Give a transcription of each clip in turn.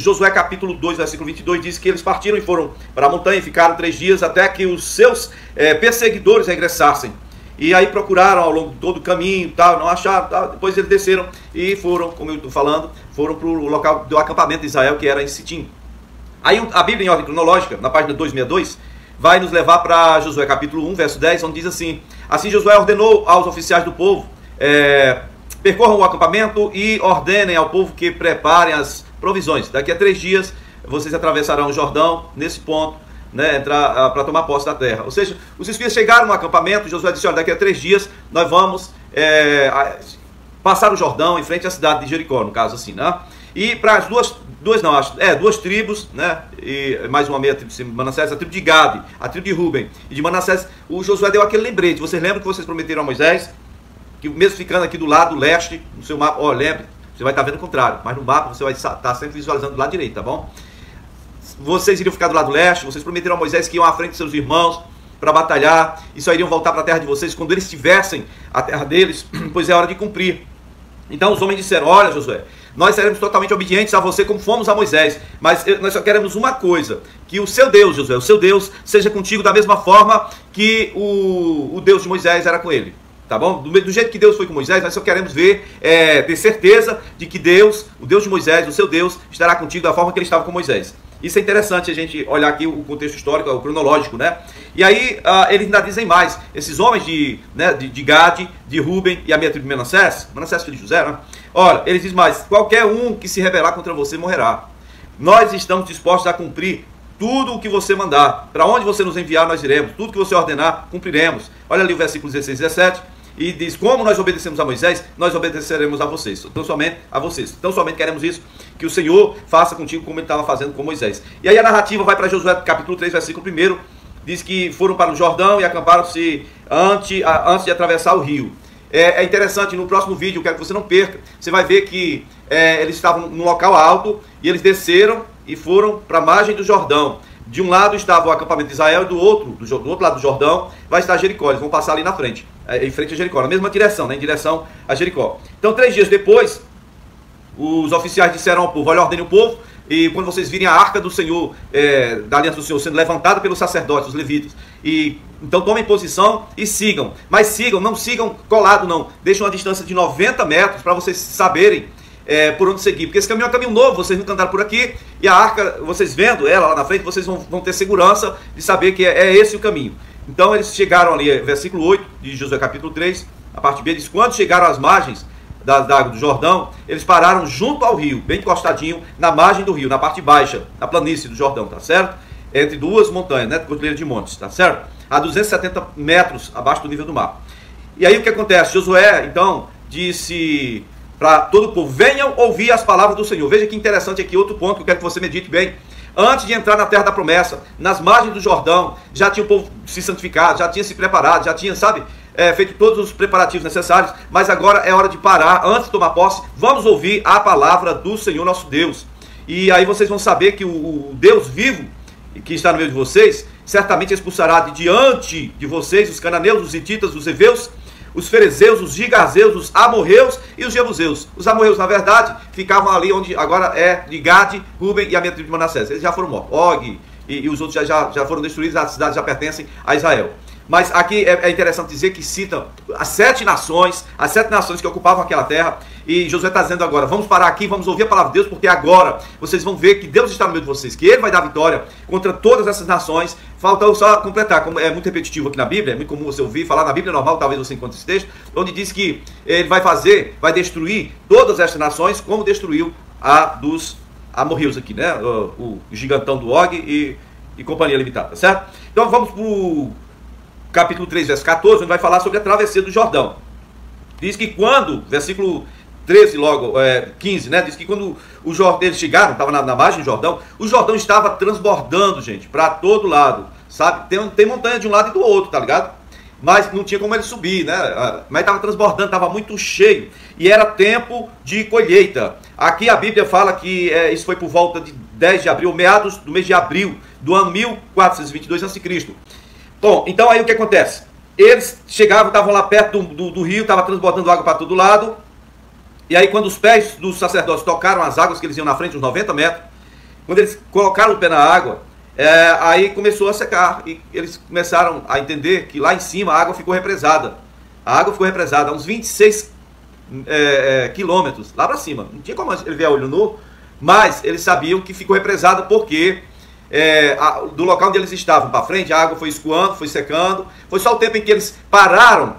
Josué capítulo 2, versículo 22, diz que eles partiram e foram para a montanha e ficaram 3 dias até que os seus perseguidores regressassem. E aí procuraram ao longo de todo o caminho, tal, não acharam, tal. Depois eles desceram e foram, como eu estou falando, foram para o local do acampamento de Israel, que era em Sitim. Aí a Bíblia, em ordem cronológica, na página 262, vai nos levar para Josué capítulo 1, verso 10, onde diz assim: assim Josué ordenou aos oficiais do povo, percorram o acampamento e ordenem ao povo que preparem as provisões. Daqui a 3 dias vocês atravessarão o Jordão, nesse ponto, né, para tomar posse da terra. Ou seja, os espias chegaram no acampamento, Josué disse: olha, daqui a 3 dias nós vamos passar o Jordão em frente à cidade de Jericó, no caso assim, né? E para as duas tribos, né, e mais uma meia tribo de Manassés, a tribo de Gade, a tribo de Ruben e de Manassés, o Josué deu aquele lembrete. Vocês lembram que vocês prometeram a Moisés, que mesmo ficando aqui do lado leste, no seu mapa, lembre, você vai estar vendo o contrário, mas no mapa você vai estar sempre visualizando do lado direito, tá bom? Vocês iriam ficar do lado leste, vocês prometeram a Moisés que iam à frente de seus irmãos para batalhar, e só iriam voltar para a terra de vocês quando eles tivessem a terra deles, pois é hora de cumprir. Então os homens disseram: olha, Josué, nós seremos totalmente obedientes a você como fomos a Moisés, mas nós só queremos uma coisa, que o seu Deus, Josué, o seu Deus seja contigo da mesma forma que o Deus de Moisés era com ele. Tá bom? Do jeito que Deus foi com Moisés, nós só queremos ver, ter certeza de que Deus, o Deus de Moisés, o seu Deus, estará contigo da forma que ele estava com Moisés. Isso é interessante a gente olhar aqui o contexto histórico, o cronológico, né? E aí eles ainda dizem mais: esses homens de Gade, de Ruben e a meia tribo de Manassés filho de José, né? Olha, eles dizem mais: qualquer um que se rebelar contra você morrerá. Nós estamos dispostos a cumprir tudo o que você mandar. Para onde você nos enviar, nós iremos. Tudo que você ordenar, cumpriremos. Olha ali o versículo 16 e 17. E diz: como nós obedecemos a Moisés, nós obedeceremos a vocês. Então somente a vocês. Então somente queremos isso, que o Senhor faça contigo como ele estava fazendo com Moisés. E aí a narrativa vai para Josué capítulo 3, versículo 1. Diz que foram para o Jordão e acamparam-se antes de atravessar o rio. É interessante, no próximo vídeo, eu quero que você não perca, você vai ver que eles estavam num local alto e eles desceram e foram para a margem do Jordão. De um lado estava o acampamento de Israel e do outro lado do Jordão vai estar Jericó. Eles vão passar ali na frente, em frente a Jericó, na mesma direção, né, em direção a Jericó. Então 3 dias depois, os oficiais disseram ao povo: olha, ordem o povo, e quando vocês virem a arca do Senhor, da aliança do Senhor, sendo levantada pelos sacerdotes, os levitas, então tomem posição e sigam. Mas sigam, não sigam colado não. Deixem uma distância de 90 metros para vocês saberem por onde seguir, porque esse caminho é um caminho novo, vocês nunca andaram por aqui, e a arca, vocês vendo ela lá na frente, vocês vão ter segurança de saber que é esse o caminho. Então eles chegaram ali, versículo 8 de Josué capítulo 3, a parte B, diz: quando chegaram às margens da água do Jordão, eles pararam junto ao rio, bem encostadinho, na margem do rio, na parte baixa, na planície do Jordão, tá certo? Entre duas montanhas, né, cordilheira de montes, tá certo? A 270 metros abaixo do nível do mar. E aí o que acontece? Josué, então, disse para todo o povo: venham ouvir as palavras do Senhor. Veja que interessante aqui, outro ponto que eu quero que você medite bem. Antes de entrar na terra da promessa, nas margens do Jordão, já tinha o povo se santificado, já tinha se preparado, já tinha, sabe, feito todos os preparativos necessários, mas agora é hora de parar, antes de tomar posse, vamos ouvir a palavra do Senhor nosso Deus. E aí vocês vão saber que o Deus vivo, que está no meio de vocês, certamente expulsará de diante de vocês os cananeus, os hititas, os heveus, os ferezeus, os gigazeus, os amorreus e os jebuseus. Os amorreus, na verdade, ficavam ali onde agora é de Gade, Ruben e a meia tribo de Manassés. Eles já foram mortos. Og e os outros já foram destruídos, as cidades já pertencem a Israel. Mas aqui é interessante dizer que citam as 7 nações que ocupavam aquela terra. E Josué está dizendo agora: vamos parar aqui, vamos ouvir a palavra de Deus, porque agora vocês vão ver que Deus está no meio de vocês, que Ele vai dar vitória contra todas essas nações. Falta só completar, como é muito repetitivo aqui na Bíblia, é muito comum você ouvir falar na Bíblia normal, talvez você encontre esse texto, onde diz que Ele vai destruir todas essas nações, como destruiu a dos amorreus aqui, né? O gigantão do Og e companhia limitada, certo? Então vamos para o capítulo 3, verso 14, onde vai falar sobre a travessia do Jordão. Diz que quando, versículo 13, logo, 15, né? Diz que quando eles chegaram, estava na margem do Jordão, o Jordão estava transbordando, gente, para todo lado, sabe? Tem montanha de um lado e do outro, tá ligado? Mas não tinha como ele subir, né? Mas estava transbordando, estava muito cheio. E era tempo de colheita. Aqui a Bíblia fala que isso foi por volta de 10 de abril, meados do mês de abril, do ano 1422 a.C. Bom, então aí o que acontece? Eles chegavam, estavam lá perto do rio, estava transbordando água para todo lado. E aí quando os pés dos sacerdotes tocaram as águas, que eles iam na frente, uns 90 metros, quando eles colocaram o pé na água, aí começou a secar, e eles começaram a entender que lá em cima a água ficou represada. A água ficou represada a uns 26 quilômetros, lá para cima. Não tinha como ele ver a olho nu, mas eles sabiam que ficou represada porque do local onde eles estavam para frente, a água foi escoando, foi secando. Foi só o tempo em que eles pararam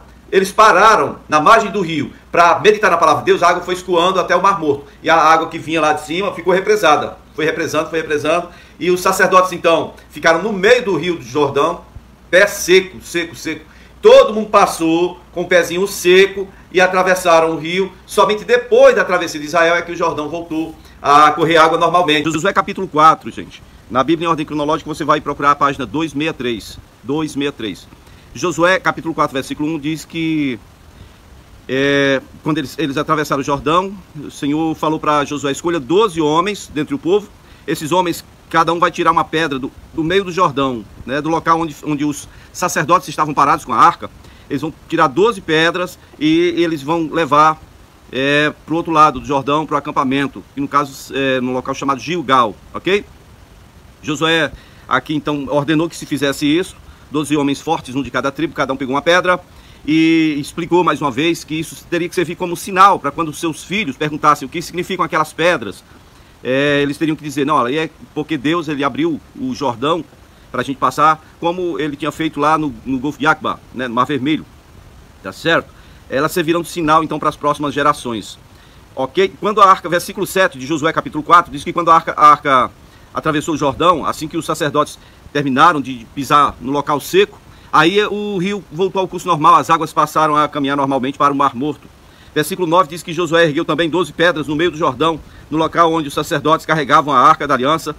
na margem do rio para meditar na palavra de Deus. A água foi escoando até o Mar Morto, e a água que vinha lá de cima ficou represada. Foi represando, e os sacerdotes então ficaram no meio do rio do Jordão, pé seco. Todo mundo passou com o pezinho seco e atravessaram o rio. Somente depois da travessia de Israel é que o Jordão voltou a correr água normalmente. Josué capítulo 4, gente. Na Bíblia em ordem cronológica você vai procurar a página 263. Josué capítulo 4, versículo 1 diz que quando eles atravessaram o Jordão, o Senhor falou para Josué: escolha 12 homens dentre o povo. Esses homens, cada um vai tirar uma pedra do meio do Jordão, né, do local onde os sacerdotes estavam parados com a arca. Eles vão tirar 12 pedras e eles vão levar para o outro lado do Jordão, para o acampamento, e no caso no local chamado Gilgal, ok? Josué aqui então ordenou que se fizesse isso. 12 homens fortes, um de cada tribo, cada um pegou uma pedra, e explicou mais uma vez que isso teria que servir como sinal para quando os seus filhos perguntassem o que significam aquelas pedras. Eles teriam que dizer: não, é porque Deus ele abriu o Jordão para a gente passar, como ele tinha feito lá no Golfo de Aqaba, né, no Mar Vermelho, tá certo? Elas servirão de sinal então para as próximas gerações, ok? Quando a arca, versículo 7 de Josué capítulo 4, diz que quando a arca atravessou o Jordão, assim que os sacerdotes terminaram de pisar no local seco, aí o rio voltou ao curso normal, as águas passaram a caminhar normalmente para o Mar Morto. Versículo 9 diz que Josué ergueu também 12 pedras no meio do Jordão, no local onde os sacerdotes carregavam a arca da aliança,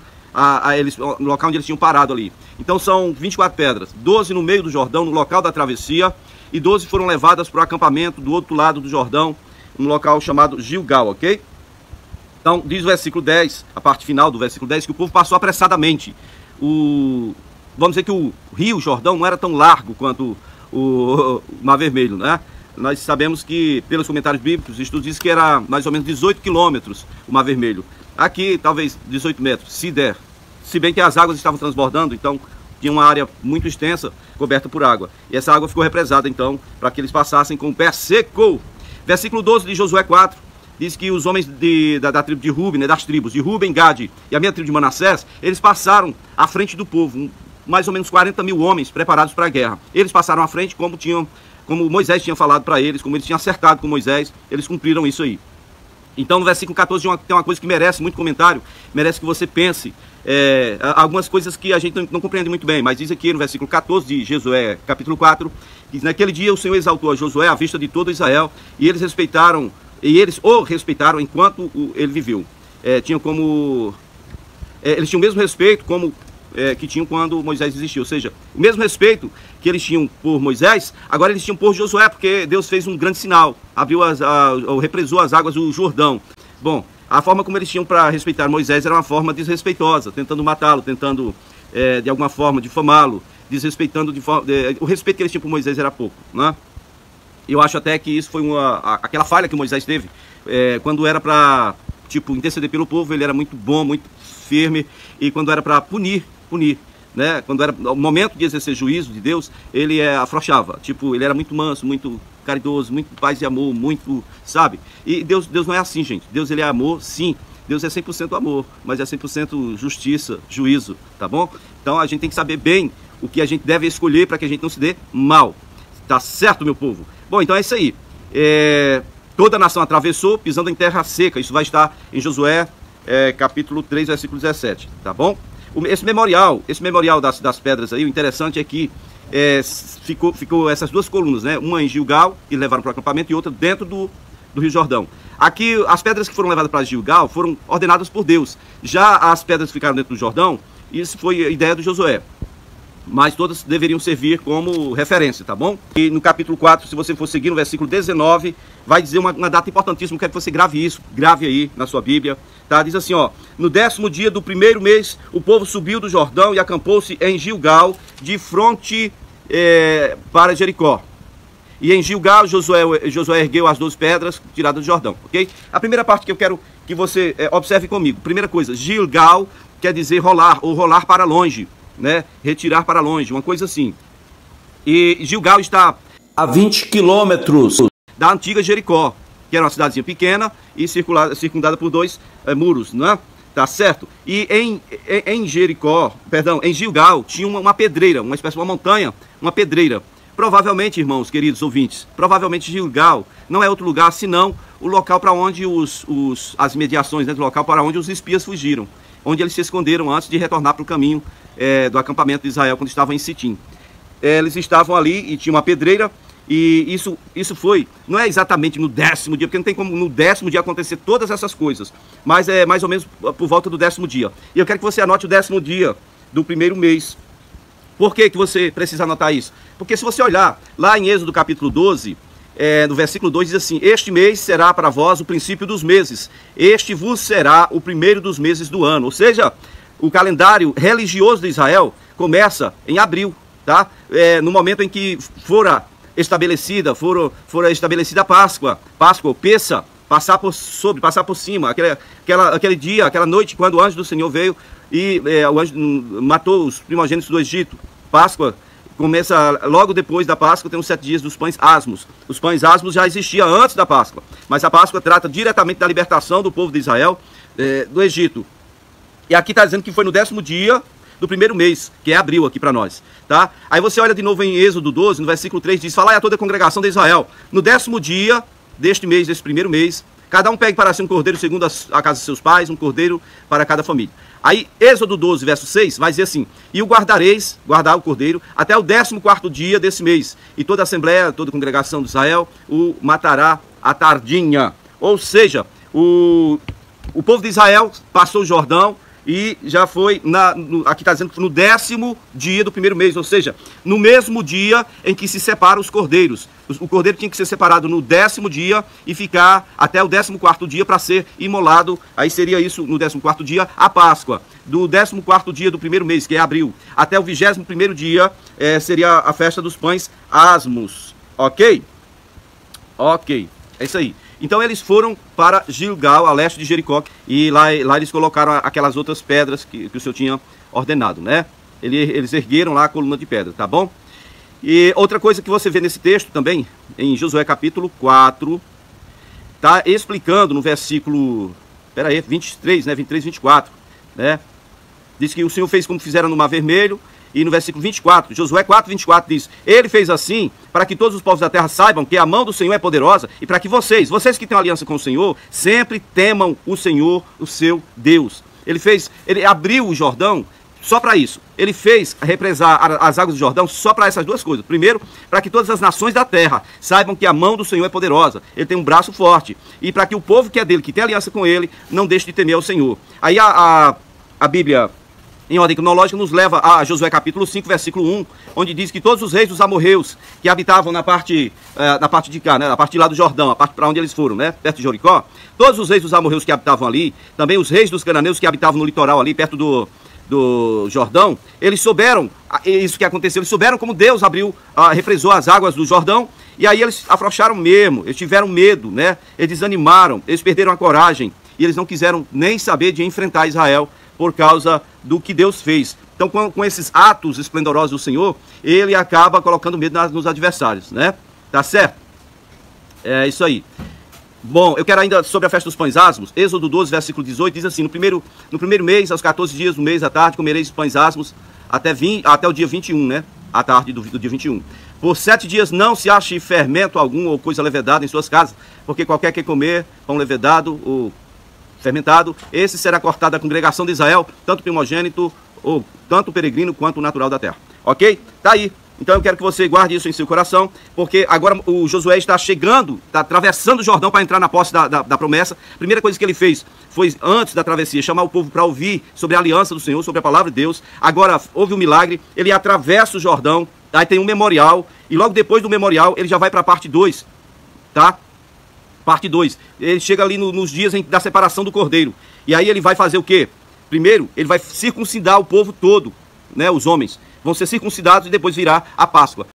no local onde eles tinham parado ali. Então são 24 pedras, 12 no meio do Jordão, no local da travessia, e 12 foram levadas para o acampamento do outro lado do Jordão, no local chamado Gilgal, ok? Então diz o versículo 10, a parte final do versículo 10, que o povo passou apressadamente. Vamos dizer que o rio Jordão não era tão largo quanto o Mar Vermelho, né? Nós sabemos que, pelos comentários bíblicos, os estudos dizem que era mais ou menos 18 quilômetros o Mar Vermelho. Aqui, talvez 18 metros, se der. Se bem que as águas estavam transbordando, então tinha uma área muito extensa, coberta por água. E essa água ficou represada, então, para que eles passassem com o pé seco. Versículo 12 de Josué 4, diz que os homens da tribo de Ruben, né, das tribos de Ruben, Gade e a minha tribo de Manassés, eles passaram à frente do povo, mais ou menos 40 mil homens preparados para a guerra. Eles passaram à frente como Moisés tinha falado para eles, como eles tinham acertado com Moisés, eles cumpriram isso aí. Então no versículo 14 tem uma coisa que merece muito comentário, merece que você pense, algumas coisas que a gente não compreende muito bem, mas diz aqui no versículo 14 de Josué, capítulo 4, que naquele dia o Senhor exaltou a Josué à vista de todo Israel, e eles o respeitaram enquanto ele viveu. Eles tinham o mesmo respeito que tinham quando Moisés existiu, ou seja, o mesmo respeito que eles tinham por Moisés, agora eles tinham por Josué, porque Deus fez um grande sinal, represou as águas do Jordão. Bom, a forma como eles tinham para respeitar Moisés era uma forma desrespeitosa, tentando matá-lo, tentando de alguma forma difamá-lo, desrespeitando o respeito que eles tinham por Moisés era pouco, né? Eu acho até que isso foi aquela falha que Moisés teve, quando era para interceder pelo povo, ele era muito bom, muito firme, e quando era para punir, né? Quando era o momento de exercer juízo de Deus, ele afrouxava, ele era muito manso, muito caridoso, muito paz e amor, muito, sabe? E Deus não é assim, gente. Deus ele é amor, sim. Deus é 100% amor, mas é 100% justiça, juízo, tá bom? Então a gente tem que saber bem o que a gente deve escolher para que a gente não se dê mal. Tá certo, meu povo? Bom, então é isso aí. Toda a nação atravessou, pisando em terra seca. Isso vai estar em Josué, capítulo 3, versículo 17, tá bom? Esse memorial das pedras aí, o interessante é que ficou essas duas colunas, né? Uma em Gilgal, que levaram para o acampamento, e outra dentro do Rio Jordão. Aqui, as pedras que foram levadas para Gilgal foram ordenadas por Deus. Já as pedras que ficaram dentro do Jordão, isso foi a ideia do Josué. Mas todas deveriam servir como referência, tá bom? E no capítulo 4, se você for seguir no versículo 19, vai dizer uma data importantíssima, quero que você grave isso, grave aí na sua Bíblia, tá? Diz assim, ó: no 10º dia do primeiro mês, o povo subiu do Jordão e acampou-se em Gilgal, de fronte para Jericó. E em Gilgal, Josué ergueu as 12 pedras tiradas do Jordão, ok? A primeira parte que eu quero que você observe comigo, primeira coisa, Gilgal quer dizer rolar, ou rolar para longe, né? Retirar para longe, uma coisa assim. E Gilgal está a 20 quilômetros da antiga Jericó, que era uma cidadezinha pequena e circundada por dois muros, não é? Tá certo? E em Jericó, perdão, em Gilgal, tinha uma pedreira, uma espécie de uma montanha, uma pedreira. Provavelmente, irmãos, queridos ouvintes, provavelmente Gilgal não é outro lugar senão o local para onde as mediações, né, do local para onde os espias fugiram, onde eles se esconderam antes de retornar para o caminho do acampamento de Israel, quando estavam em Sitim. Eles estavam ali e tinha uma pedreira, e isso foi, não é exatamente no 10º dia, porque não tem como no 10º dia acontecer todas essas coisas, mas é mais ou menos por volta do 10º dia. E eu quero que você anote o 10º dia do primeiro mês. Por que você precisa anotar isso? Porque se você olhar lá em Êxodo capítulo 12, no versículo 2 diz assim: este mês será para vós o princípio dos meses, este vos será o primeiro dos meses do ano. Ou seja, o calendário religioso de Israel começa em abril, tá? No momento em que fora estabelecida a Páscoa ou Pessa, passar por cima, aquele dia, aquela noite, quando o anjo do Senhor veio e o anjo matou os primogênitos do Egito. Páscoa começa logo depois da Páscoa, tem os 7 dias dos pães asmos. Os pães asmos já existiam antes da Páscoa, mas a Páscoa trata diretamente da libertação do povo de Israel do Egito. E aqui está dizendo que foi no 10º dia do primeiro mês, que é abril aqui para nós, tá? Aí você olha de novo em Êxodo 12, no versículo 3, diz: falai a toda a congregação de Israel, no 10º dia deste mês, desse primeiro mês, cada um pegue para si um cordeiro segundo a casa de seus pais, um cordeiro para cada família. Aí, Êxodo 12, verso 6, vai dizer assim: e o guardar o cordeiro, até o 14º dia desse mês, e toda a assembleia, toda a congregação de Israel o matará à tardinha. Ou seja, o povo de Israel passou o Jordão, e já foi, aqui está dizendo que foi no 10º dia do primeiro mês, ou seja, no mesmo dia em que se separam os cordeiros. O cordeiro tinha que ser separado no 10º dia e ficar até o 14º dia para ser imolado. Aí seria isso, no 14º dia, a Páscoa. Do 14º dia do primeiro mês, que é abril, até o 21º dia, seria a festa dos pães asmos. Ok? Ok, é isso aí. Então eles foram para Gilgal, a leste de Jericó, e lá eles colocaram aquelas outras pedras que o Senhor tinha ordenado, né? Eles ergueram lá a coluna de pedra, tá bom? E outra coisa que você vê nesse texto também, em Josué capítulo 4, tá explicando no versículo, 23, né? 23, 24, né? Diz que o Senhor fez como fizeram no Mar Vermelho. E no versículo 24, Josué 4, 24 diz: ele fez assim para que todos os povos da terra saibam que a mão do Senhor é poderosa, e para que vocês que têm aliança com o Senhor, sempre temam o Senhor, o seu Deus. Ele abriu o Jordão só para isso. Ele fez represar as águas do Jordão só para essas duas coisas. Primeiro, para que todas as nações da terra saibam que a mão do Senhor é poderosa, ele tem um braço forte, e para que o povo que é dele, que tem aliança com ele, não deixe de temer ao Senhor. Aí a Bíblia, em ordem cronológica, nos leva a Josué capítulo 5, versículo 1, onde diz que todos os reis dos amorreus que habitavam na parte de cá, né, na parte de lá do Jordão, a parte para onde eles foram, né, perto de Jericó, todos os reis dos amorreus que habitavam ali, também os reis dos cananeus que habitavam no litoral ali, perto do Jordão, eles souberam isso que aconteceu, eles souberam como Deus refresou as águas do Jordão, e aí eles afrouxaram mesmo, eles tiveram medo, né, eles desanimaram, eles perderam a coragem, e eles não quiseram nem saber de enfrentar Israel, por causa do que Deus fez. Então, com esses atos esplendorosos do Senhor, ele acaba colocando medo nos adversários, né? Tá certo? É isso aí. Bom, eu quero ainda sobre a festa dos pães asmos. Êxodo 12, versículo 18, diz assim: no primeiro mês, aos 14 dias do mês à tarde, comereis os pães asmos até o dia 21, né? À tarde do dia 21. Por 7 dias não se ache fermento algum ou coisa levedada em suas casas, porque qualquer que comer pão levedado ou fermentado, esse será cortado da congregação de Israel, tanto primogênito, ou tanto peregrino, quanto natural da terra. Ok? Tá aí. Então eu quero que você guarde isso em seu coração, porque agora o Josué está chegando, está atravessando o Jordão para entrar na posse da promessa. A primeira coisa que ele fez foi, antes da travessia, chamar o povo para ouvir sobre a aliança do Senhor, sobre a palavra de Deus. Agora houve um milagre, ele atravessa o Jordão, aí tem um memorial, e logo depois do memorial ele já vai para a parte 2, tá? Parte 2, ele chega ali nos dias da separação do cordeiro. E aí ele vai fazer o quê? Primeiro, ele vai circuncidar o povo todo, né? Os homens vão ser circuncidados e depois virá a Páscoa.